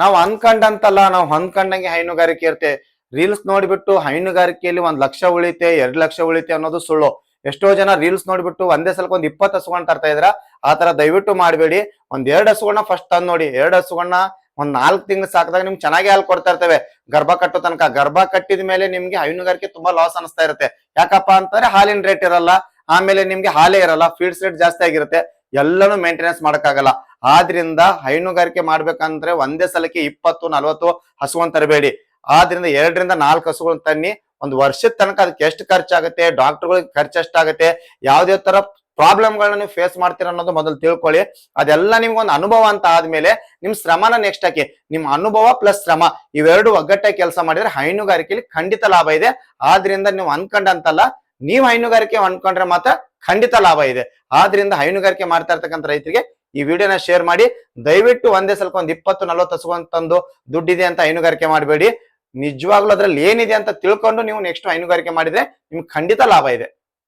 ನಾವು ಅನ್ಕೊಂಡಂತಲ್ಲ, ನಾವು ಅನ್ಕೊಂಡಂಗೆ ಹೈನುಗಾರಿಕೆ ಇರುತ್ತೆ. ರೀಲ್ಸ್ ನೋಡ್ಬಿಟ್ಟು ಹೈನುಗಾರಿಕೆಯಲ್ಲಿ 1 ಲಕ್ಷ ಉಳಿತೆ 2 ಲಕ್ಷ ಉಳಿತೆ ಅನ್ನೋದು ಸುಳ್ಳು. ಎಷ್ಟೋ ಜನ ರೀಲ್ಸ್ ನೋಡ್ಬಿಟ್ಟು ಒಂದೇ ಸಲಕ್ಕೆ 20 ಹಸುಗಳನ್ನ ತರ್ತಾ ಇದ್ರ. ಆ ತರ ದಯವಿಟ್ಟು ಮಾಡಬೇಡಿ. 2 ಹಸುಗಳನ್ನ ಫಸ್ಟ್ ತಂದ್ ನೋಡಿ. 2 ಹಸುಗಳನ್ನ 4 ತಿಂಗಳು ಸಾಕಿದಾಗ ನಿಮ್ಗೆ ಚೆನ್ನಾಗಿ ಹಾಲು ಕೊಡ್ತಾ ಇರ್ತವೆ ಗರ್ಭ ಕಟ್ಟೋ ತನಕ. ಗರ್ಭ ಕಟ್ಟಿದ ಮೇಲೆ ನಿಮ್ಗೆ ಹೈನುಗಾರಿಕೆ ತುಂಬಾ ಲಾಸ್ ಅನಿಸ್ತಾ ಇರುತ್ತೆ. ಯಾಕಪ್ಪ ಅಂತಂದ್ರೆ ಹಾಲಿನ ರೇಟ್ ಇರಲ್ಲ, ಆಮೇಲೆ ನಿಮ್ಗೆ ಹಾಲೇ ಇರಲ್ಲ, ಫೀಡ್ಸ್ ರೇಟ್ ಜಾಸ್ತಿ ಆಗಿರುತ್ತೆ, ಎಲ್ಲಾನು ಮೇಂಟೆನೆನ್ಸ್ ಮಾಡಕ್ಕಾಗಲ್ಲ. ಆದ್ರಿಂದ ಹೈನುಗಾರಿಕೆ ಮಾಡ್ಬೇಕಂದ್ರೆ ಒಂದೇ ಸಲಕ್ಕೆ 20-40 ಹಸುಗಳನ್ನ ತರಬೇಡಿ. ಆದ್ರಿಂದ 2-4 ಹಸುಗಳನ್ನ ತನ್ನಿ. 1 ವರ್ಷದ ತನಕ ಅದಕ್ಕೆ ಎಷ್ಟು ಖರ್ಚಾಗುತ್ತೆ, ಡಾಕ್ಟರ್ಗಳಿಗೆ ಖರ್ಚು ಎಷ್ಟಾಗುತ್ತೆ, ಯಾವ್ದೇ ತರ ಪ್ರಾಬ್ಲಮ್ಗಳನ್ನ ನೀವು ಫೇಸ್ ಮಾಡ್ತೀರ ಅನ್ನೋದು ಮೊದಲು ತಿಳ್ಕೊಳ್ಳಿ. ಅದೆಲ್ಲ ನಿಮ್ಗೊಂದು ಅನುಭವ ಅಂತ ಆದ್ಮೇಲೆ ನಿಮ್ ಶ್ರಮನ ನೆಕ್ಸ್ಟ್ ಹಾಕಿ. ನಿಮ್ ಅನುಭವ ಪ್ಲಸ್ ಶ್ರಮ ಇವೆರಡು ಒಗ್ಗಟ್ಟಾಗಿ ಕೆಲಸ ಮಾಡಿದ್ರೆ ಹೈನುಗಾರಿಕೆಯಲ್ಲಿ ಖಂಡಿತ ಲಾಭ ಇದೆ. ಆದ್ರಿಂದ ನೀವು ಅನ್ಕೊಂಡಂತಲ್ಲ, ನೀವು ಹೈನುಗಾರಿಕೆ ಅನ್ಕೊಂಡ್ರೆ ಮಾತ್ರ ಖಂಡಿತ ಲಾಭ ಇದೆ. ಆದ್ರಿಂದ ಹೈನುಗಾರಿಕೆ ಮಾಡ್ತಾ ಇರ್ತಕ್ಕಂಥ ರೈತರಿಗೆ ಈ ವಿಡಿಯೋನ ಶೇರ್ ಮಾಡಿ. ದಯವಿಟ್ಟು ಒಂದೇ ಸ್ವಲ್ಪ 20-40 ಹಸುಗಳನ್ನ ತಂದು ದುಡ್ಡಿದೆ ಅಂತ ಹೈನುಗಾರಿಕೆ ಮಾಡಬೇಡಿ. ನಿಜವಾಗ್ಲೂ ಅದ್ರಲ್ಲಿ ಏನಿದೆ ಅಂತ ತಿಳ್ಕೊಂಡು ನೀವು ನೆಕ್ಸ್ಟ್ ಹೈನುಗಾರಿಕೆ ಮಾಡಿದ್ರೆ ನಿಮ್ಗೆ ಖಂಡಿತ ಲಾಭ ಇದೆ.